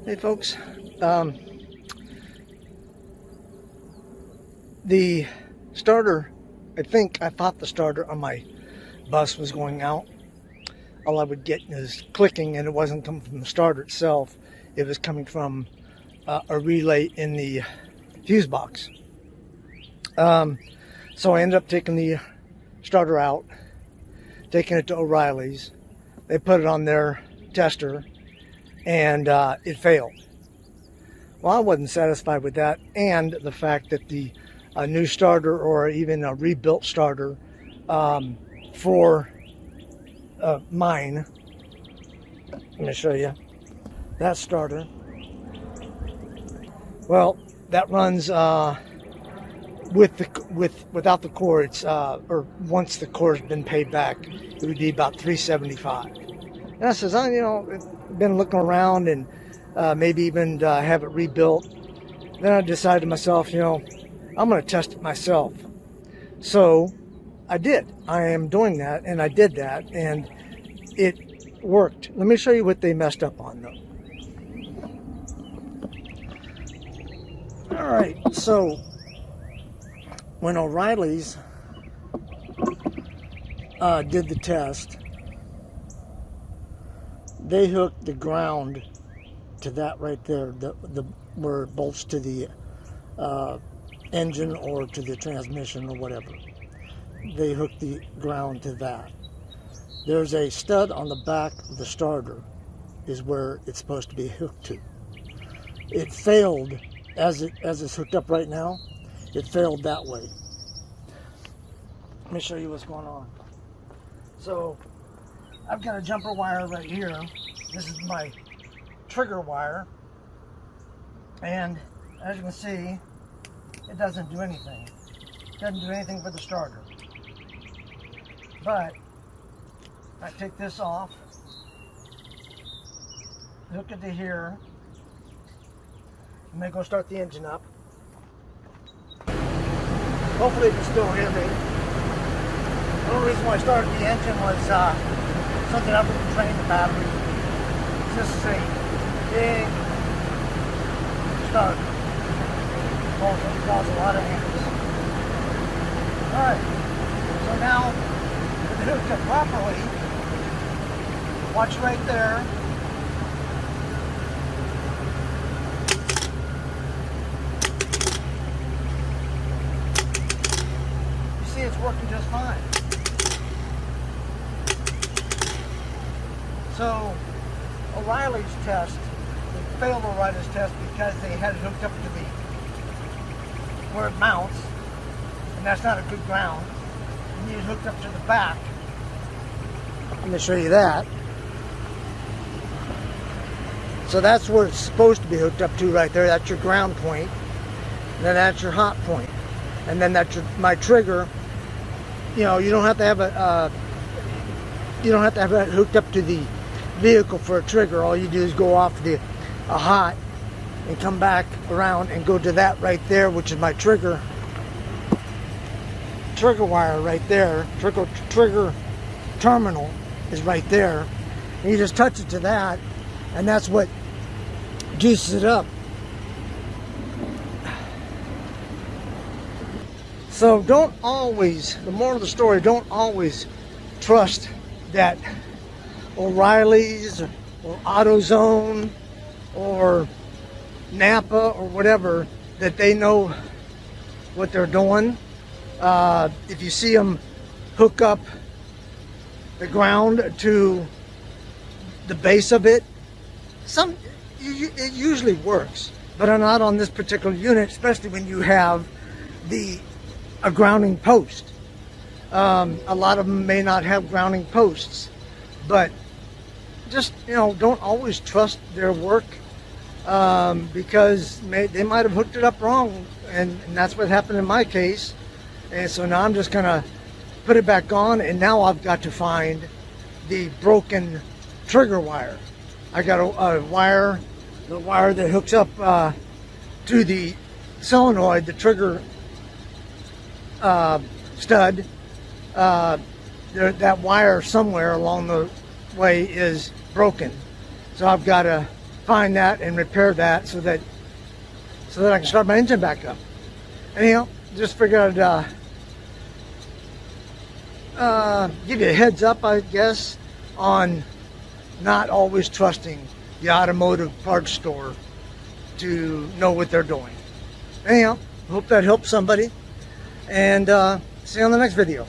Hey folks, the starter, I thought the starter on my bus was going out. All I would get is clicking, and it wasn't coming from the starter itself. It was coming from a relay in the fuse box. So I ended up taking the starter out, taking it to O'Reilly's. They put it on their tester, and it failed. Well, I wasn't satisfied with that, and the fact that the new starter, or even a rebuilt starter for mine, let me show you that starter. Well, that runs without the core. It's or once the core's been paid back, it would be about $375. And I says, been looking around and maybe even have it rebuilt. Then I decided to myself, I'm going to test it myself. So I did. I am doing that, and I did that, and it worked. Let me show you what they messed up on, though. All right, so when O'Reilly's did the test, they hooked the ground to that right there, where it bolts to the engine or to the transmission or whatever. They hooked the ground to that. There's a stud on the back of the starter is where it's supposed to be hooked to. It failed as it's hooked up right now. It failed that way. Let me show you what's going on. So I've got a jumper wire right here. This is my trigger wire, and as you can see, it doesn't do anything. It doesn't do anything for the starter. But I take this off, hook it to here. I'm gonna go start the engine up. Hopefully you can still hear me. The only reason why I started the engine was something up with the drain the battery. This is a big starter. It draws a lot of amps. Alright, so now with it hooked up properly, watch right there. You see it's working just fine. So O'Reilly's test, they failed O'Reilly's test because they had it hooked up to where it mounts, and that's not a good ground. You need it hooked up to the back. Let me show you that. So that's where it's supposed to be hooked up to right there. That's your ground point. And then that's your hot point. And then that's my trigger. You don't have to have it hooked up to the vehicle for a trigger. All you do is go off a hot and come back around and go to that right there, which is my trigger wire right there. Trigger terminal is right there. And you just touch it to that, and that's what juices it up. So the moral of the story, don't always trust that O'Reilly's or AutoZone or Napa or whatever, that they know what they're doing. If you see them hook up the ground to the base of it, it usually works, but not on this particular unit, especially when you have a grounding post. A lot of them may not have grounding posts, but just don't always trust their work, because they might have hooked it up wrong, and that's what happened in my case. And so now I'm just gonna put it back on, and now I've got to find the broken trigger wire. I got the wire that hooks up to the solenoid, the trigger stud. That wire somewhere along the way is broken, so I've got to find that and repair that so that I can start my engine back up. Anyhow, just figured I'd give you a heads up, I guess, on not always trusting the automotive parts store to know what they're doing. Anyhow, hope that helps somebody, and see you on the next video.